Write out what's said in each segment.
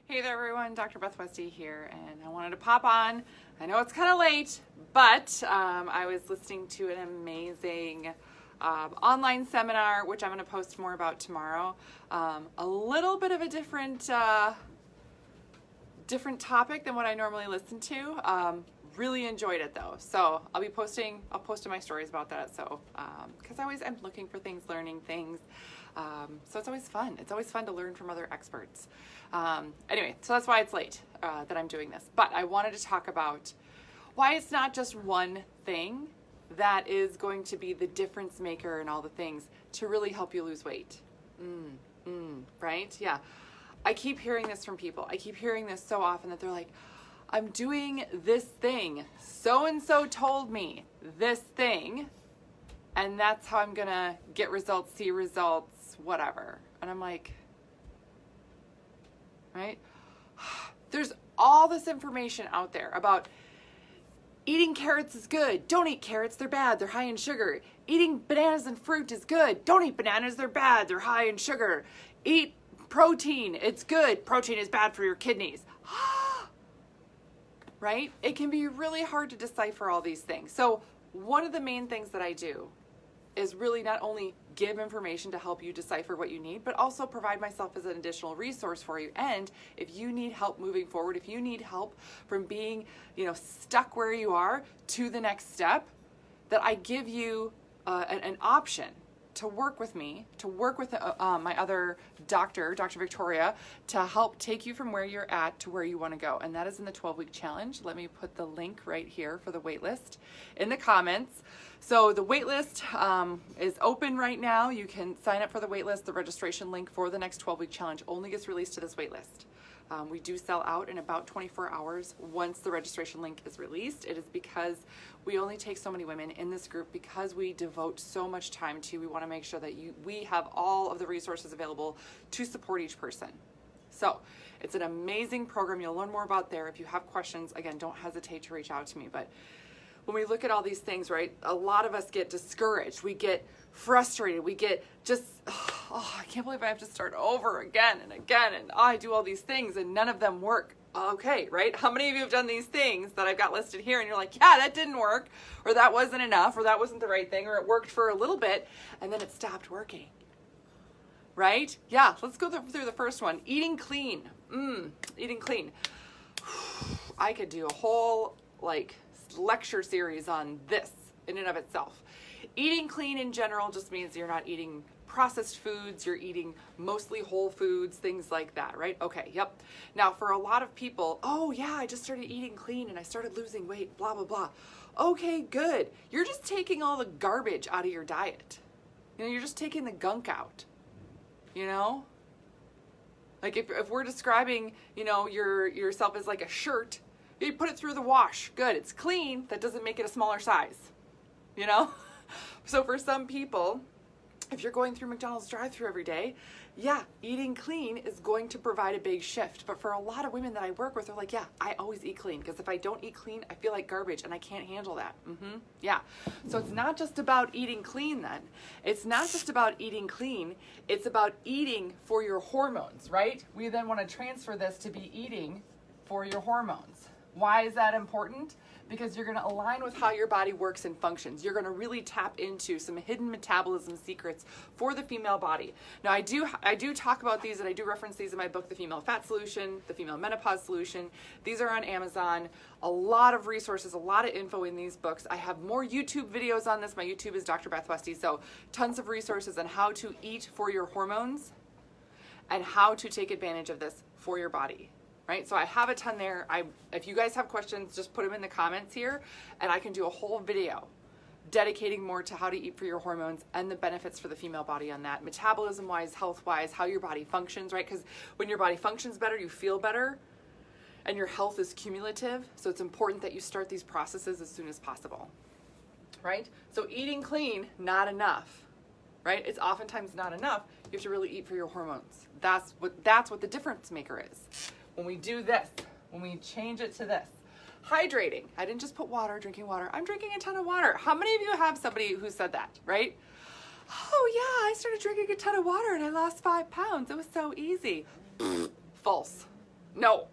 Hey there everyone, Dr. Beth Westy here, and I wanted to pop on. I know it's kind of late, but I was listening to an amazing online seminar, which I'm going to post more about tomorrow. A little bit of a different topic than what I normally listen to. Really enjoyed it though, so I'll post in my stories about that. So because I'm looking for things, learning things. So it's always fun. It's always fun to learn from other experts. Anyway, so that's why it's late that I'm doing this. But I wanted to talk about why it's not just one thing that is going to be the difference maker in all the things to really help you lose weight. Right? Yeah. I keep hearing this from people. I keep hearing this so often that they're like, I'm doing this thing. So-and-so told me this thing, and that's how I'm going to get results, see results, whatever. And I'm like, right? There's all this information out there about eating carrots is good. Don't eat carrots, they're bad, they're high in sugar. Eating bananas and fruit is good. Don't eat bananas, they're bad, they're high in sugar. Eat protein, it's good. Protein is bad for your kidneys. Right? It can be really hard to decipher all these things. So one of the main things that I do is really not only give information to help you decipher what you need, but also provide myself as an additional resource for you. And if you need help moving forward, if you need help from being, stuck where you are to the next step, that I give you an option to work with me, to work with my other doctor, Dr. Victoria, to help take you from where you're at to where you want to go. And that is in the 12-week challenge. Let me put the link right here for the waitlist in the comments. So the waitlist is open right now. You can sign up for the waitlist. The registration link for the next 12-week challenge only gets released to this waitlist. We do sell out in about 24 hours once the registration link is released. It is because we only take so many women in this group because we devote so much time to. We want to make sure that we have all of the resources available to support each person. So it's an amazing program. You'll learn more about there. If you have questions, again, don't hesitate to reach out to me. But when we look at all these things, right, a lot of us get discouraged. We get frustrated. We get just, I can't believe I have to start over again and again. And I do all these things and none of them work. Okay, right? How many of you have done these things that I've got listed here and you're like, yeah, that didn't work, or that wasn't enough, or that wasn't the right thing, or it worked for a little bit and then it stopped working. Right? Yeah, let's go through the first one. Eating clean. Eating clean. I could do a whole lecture series on this in and of itself. Eating clean in general just means you're not eating processed foods, you're eating mostly whole foods, things like that, right? Okay, yep. Now for a lot of people, oh yeah, I just started eating clean and I started losing weight, blah, blah, blah. Okay, good. You're just taking all the garbage out of your diet. You're just taking the gunk out, Like if we're describing, yourself as like a shirt, you put it through the wash. Good, it's clean. That doesn't make it a smaller size, So for some people, if you're going through McDonald's drive-thru every day, yeah, eating clean is going to provide a big shift. But for a lot of women that I work with, they're like, yeah, I always eat clean because if I don't eat clean, I feel like garbage and I can't handle that. Yeah. So it's not just about eating clean then. It's not just about eating clean. It's about eating for your hormones, right? We then want to transfer this to be eating for your hormones. Why is that important? Because you're going to align with how your body works and functions. You're going to really tap into some hidden metabolism secrets for the female body. Now, I do talk about these, and I do reference these in my book, The Female Fat Solution, The Female Menopause Solution. These are on Amazon. A lot of resources, a lot of info in these books. I have more YouTube videos on this. My YouTube is Dr. Beth Westy, so tons of resources on how to eat for your hormones and how to take advantage of this for your body. Right? So I have a ton there. If you guys have questions, just put them in the comments here and I can do a whole video dedicating more to how to eat for your hormones and the benefits for the female body on that. Metabolism-wise, health-wise, how your body functions, right? Because when your body functions better, you feel better and your health is cumulative. So it's important that you start these processes as soon as possible, right? So eating clean, not enough, right? It's oftentimes not enough. You have to really eat for your hormones. That's what the difference maker is. When we do this, when we change it to this, hydrating. I didn't just put water, drinking water. I'm drinking a ton of water. How many of you have somebody who said that, right? Oh yeah, I started drinking a ton of water and I lost 5 pounds. It was so easy. False. No.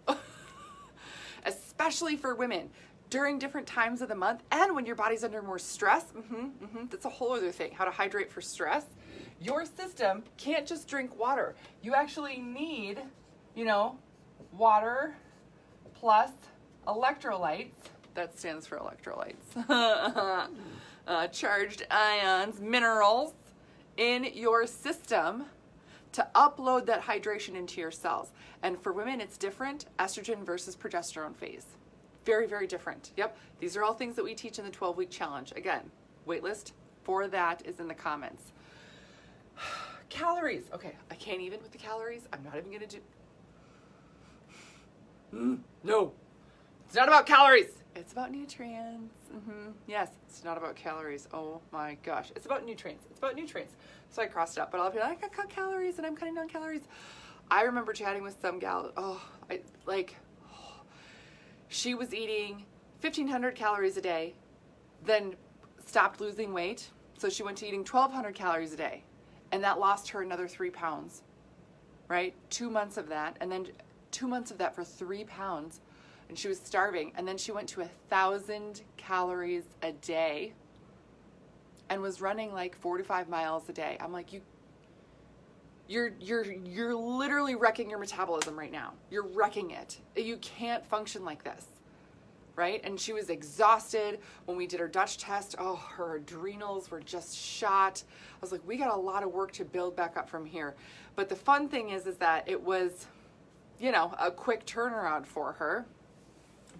Especially for women during different times of the month and when your body's under more stress. That's a whole other thing, how to hydrate for stress. Your system can't just drink water. You actually need, water plus electrolytes. That stands for electrolytes. Charged ions, minerals in your system to upload that hydration into your cells. And for women, it's different, estrogen versus progesterone phase. Very, very different. Yep, these are all things that we teach in the 12-week challenge. Again, waitlist for that is in the comments. Calories. Okay, I can't even with the calories. I'm not even gonna do... No, it's not about calories. It's about nutrients. Yes, it's not about calories. Oh my gosh. It's about nutrients. It's about nutrients. So I crossed it up, but I'll be like, I cut calories and I'm cutting down calories. I remember chatting with some gal. She was eating 1,500 calories a day, then stopped losing weight. So she went to eating 1,200 calories a day, and that lost her another 3 pounds, right? 2 months of that, and then 2 months of that for 3 pounds. And she was starving, and then she went to 1,000 calories a day and was running like 45 miles a day. I'm like, you're literally wrecking your metabolism right now. You're wrecking it. You can't function like this, right? And she was exhausted. When we did her Dutch test, her adrenals were just shot. I was like, we got a lot of work to build back up from here. But the fun thing is that it was, a quick turnaround for her.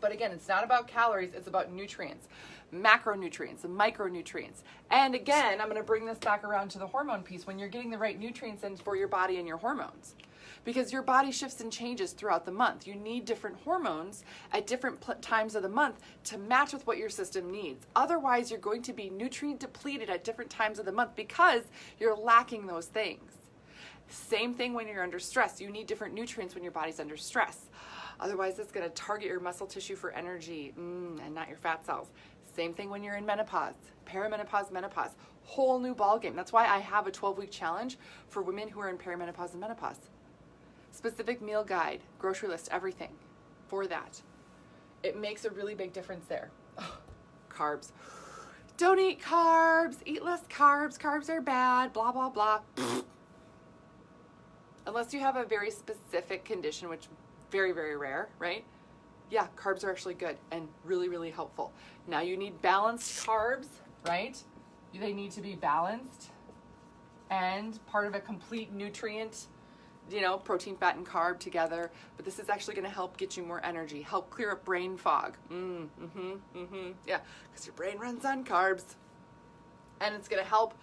But again, it's not about calories, it's about nutrients, macronutrients, and micronutrients. And again, I'm going to bring this back around to the hormone piece, when you're getting the right nutrients in for your body and your hormones. Because your body shifts and changes throughout the month. You need different hormones at different times of the month to match with what your system needs. Otherwise, you're going to be nutrient depleted at different times of the month because you're lacking those things. Same thing when you're under stress. You need different nutrients when your body's under stress. Otherwise, it's going to target your muscle tissue for energy and not your fat cells. Same thing when you're in menopause, perimenopause, menopause. Whole new ballgame. That's why I have a 12-week challenge for women who are in perimenopause and menopause. Specific meal guide, grocery list, everything for that. It makes a really big difference there. Carbs. Don't eat carbs. Eat less carbs. Carbs are bad. Blah, blah, blah. Unless you have a very specific condition, which very, very rare, right? Yeah, carbs are actually good and really, really helpful. Now you need balanced carbs, right? They need to be balanced and part of a complete nutrient, protein, fat, and carb together. But this is actually going to help get you more energy, help clear up brain fog. Yeah, because your brain runs on carbs. And it's going to help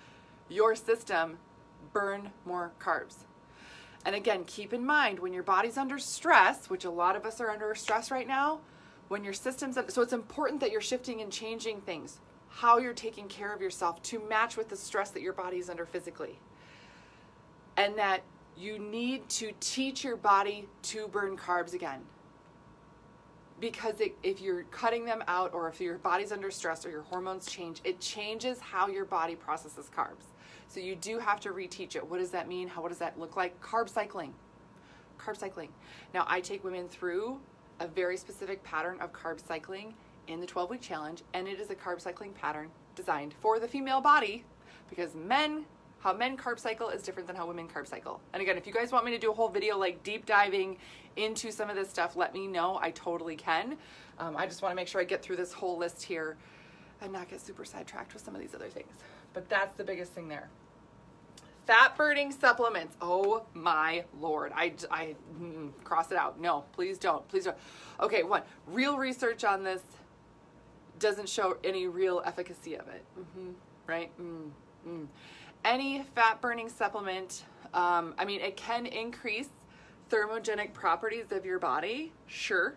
your system burn more carbs. And again, keep in mind, when your body's under stress, which a lot of us are under stress right now, when your system's so it's important that you're shifting and changing things, how you're taking care of yourself to match with the stress that your body is under physically. And that you need to teach your body to burn carbs again. Because if you're cutting them out, or if your body's under stress or your hormones change, it changes how your body processes carbs. So you do have to reteach it. What does that mean? What does that look like? Carb cycling. Carb cycling. Now, I take women through a very specific pattern of carb cycling in the 12-week challenge, and it is a carb cycling pattern designed for the female body, because how men carb cycle is different than how women carb cycle. And again, if you guys want me to do a whole video like deep diving into some of this stuff, let me know. I totally can. I just want to make sure I get through this whole list here and not get super sidetracked with some of these other things. But that's the biggest thing there. Fat burning supplements. Oh my Lord. I cross it out. No, please don't. Please don't. Okay, one, real research on this doesn't show any real efficacy of it. Right? Any fat burning supplement, it can increase thermogenic properties of your body. Sure.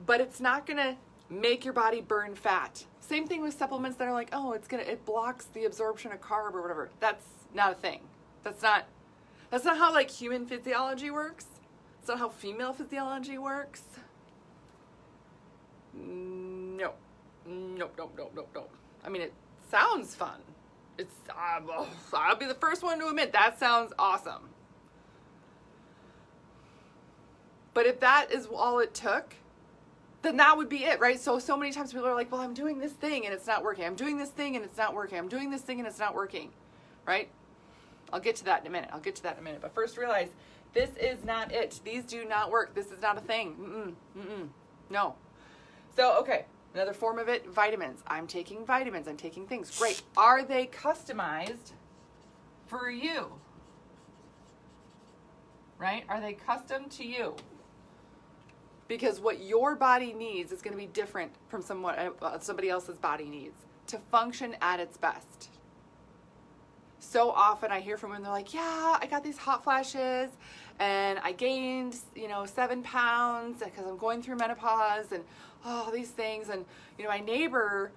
But it's not going to make your body burn fat. Same thing with supplements that are like, it blocks the absorption of carb or whatever. That's not a thing. That's not how like human physiology works. It's not how female physiology works. No. I mean, it sounds fun. I'll be the first one to admit that sounds awesome. But if that is all it took, then that would be it, right? So many times people are like, well, I'm doing this thing and it's not working. I'm doing this thing and it's not working. I'm doing this thing and it's not working, right? I'll get to that in a minute. But first realize this is not it. These do not work. This is not a thing. No. So, okay. Another form of it, vitamins. I'm taking vitamins. I'm taking things. Great. Are they customized for you? Right? Are they custom to you? Because what your body needs is going to be different from somebody else's body needs to function at its best. So often I hear from women, they're like, yeah, I got these hot flashes and I gained, 7 pounds because I'm going through menopause and all these things. And, my neighbor,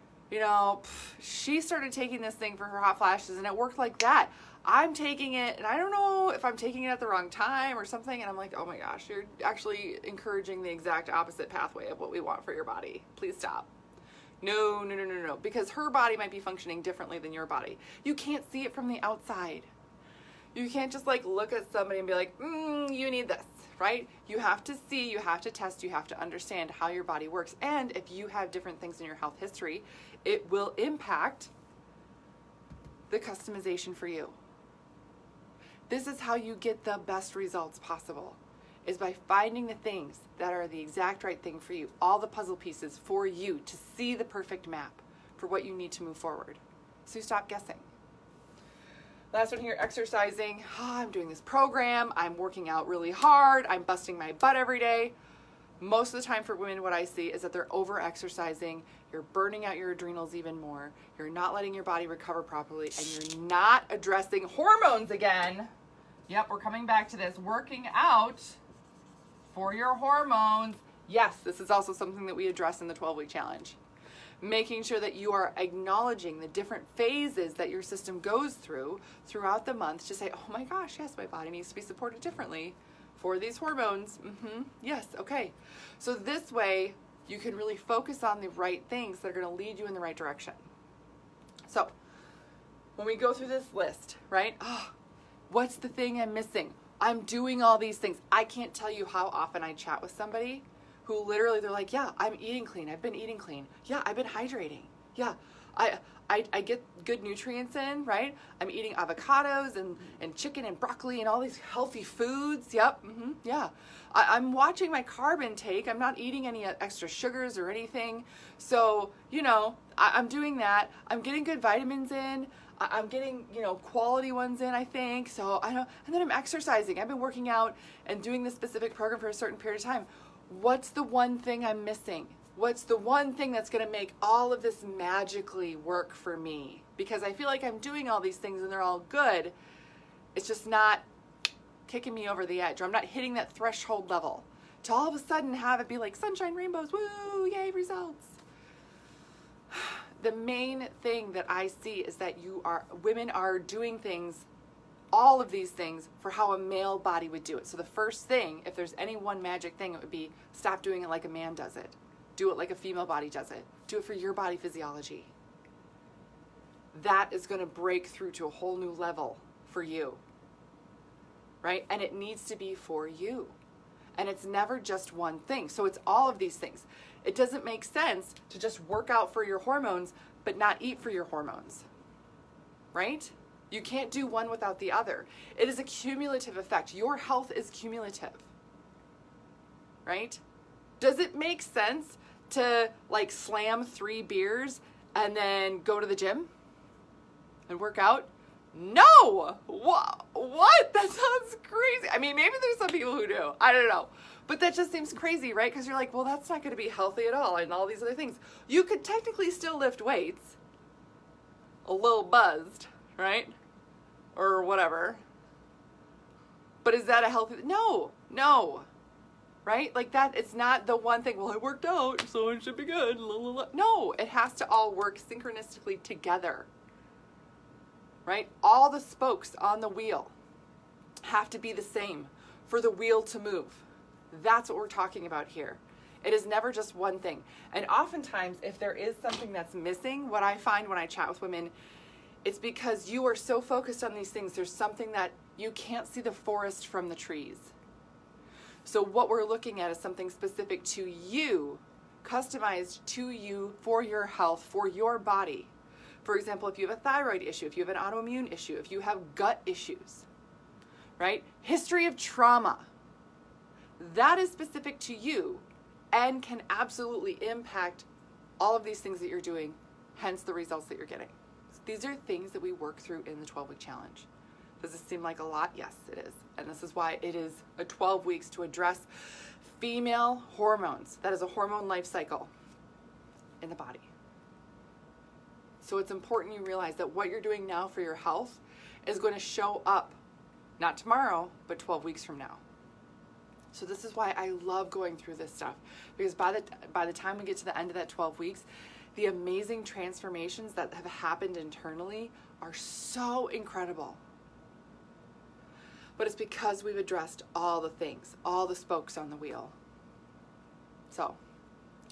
she started taking this thing for her hot flashes and it worked like that. I'm taking it and I don't know if I'm taking it at the wrong time or something. And I'm like, oh my gosh, you're actually encouraging the exact opposite pathway of what we want for your body. Please stop. No. Because her body might be functioning differently than your body. You can't see it from the outside. You can't just look at somebody and be like, you need this, right? You have to see, you have to test, you have to understand how your body works. And if you have different things in your health history, it will impact the customization for you. This is how you get the best results possible, is by finding the things that are the exact right thing for you, all the puzzle pieces for you to see the perfect map for what you need to move forward. So you stop guessing. Last one here, exercising. I'm doing this program. I'm working out really hard. I'm busting my butt every day. Most of the time for women, what I see is that they're over-exercising. You're burning out your adrenals even more. You're not letting your body recover properly, and you're not addressing hormones again. Yep, we're coming back to this. Working out for your hormones. Yes, this is also something that we address in the 12-week challenge. Making sure that you are acknowledging the different phases that your system goes through throughout the month to say, oh my gosh, yes, my body needs to be supported differently for these hormones. Yes, okay. So this way, you can really focus on the right things that are going to lead you in the right direction. So when we go through this list, right? What's the thing I'm missing? I'm doing all these things. I can't tell you how often I chat with somebody who literally they're like, yeah, I'm eating clean. I've been eating clean. Yeah, I've been hydrating. Yeah, I get good nutrients in, right? I'm eating avocados and chicken and broccoli and all these healthy foods. Yep, yeah. I'm watching my carb intake. I'm not eating any extra sugars or anything. So, I'm doing that. I'm getting good vitamins in. I'm getting, quality ones in, I think. So I know, and then I'm exercising. I've been working out and doing this specific program for a certain period of time. What's the one thing I'm missing? What's the one thing that's going to make all of this magically work for me? Because I feel like I'm doing all these things and they're all good. It's just not kicking me over the edge, or I'm not hitting that threshold level to all of a sudden have it be like sunshine, rainbows, woo, yay, results. The main thing that I see is that women are doing things, all of these things, for how a male body would do it. So the first thing, if there's any one magic thing, it would be stop doing it like a man does it. Do it like a female body does it. Do it for your body physiology. That is going to break through to a whole new level for you, right? And it needs to be for you. And it's never just one thing. So it's all of these things. It doesn't make sense to just work out for your hormones, but not eat for your hormones, right? You can't do one without the other. It is a cumulative effect. Your health is cumulative, right? Does it make sense to slam 3 beers and then go to the gym and work out? No! What? That sounds crazy. I mean, maybe there's some people who do. I don't know. But that just seems crazy, right? Because you're like, well, that's not going to be healthy at all and all these other things. You could technically still lift weights, a little buzzed, right? Or whatever. But is that a healthy? No. Right? That, it's not the one thing, well, I worked out, so it should be good. No, it has to all work synchronistically together. Right? All the spokes on the wheel have to be the same for the wheel to move. That's what we're talking about here. It is never just one thing. And oftentimes, if there is something that's missing, what I find when I chat with women, it's because you are so focused on these things, there's something that you can't see the forest from the trees. So what we're looking at is something specific to you, customized to you for your health, for your body. For example, if you have a thyroid issue, if you have an autoimmune issue, if you have gut issues, right? History of trauma. That is specific to you and can absolutely impact all of these things that you're doing, hence the results that you're getting. So these are things that we work through in the 12-week challenge. Does this seem like a lot? Yes, it is. And this is why it is a 12 weeks to address female hormones. That is a hormone life cycle in the body. So it's important you realize that what you're doing now for your health is going to show up, not tomorrow, but 12 weeks from now. So this is why I love going through this stuff, because by the time we get to the end of that 12 weeks, the amazing transformations that have happened internally are so incredible. But it's because we've addressed all the things, all the spokes on the wheel. So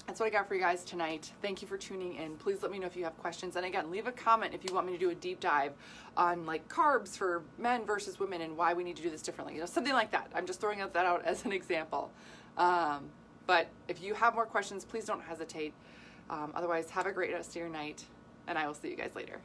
that's what I got for you guys tonight. Thank you for tuning in. Please let me know if you have questions. And again, leave a comment if you want me to do a deep dive on like carbs for men versus women and why we need to do this differently. You know, something like that. I'm just throwing that out as an example. But if you have more questions, please don't hesitate. Otherwise, have a great rest of your night, and I will see you guys later.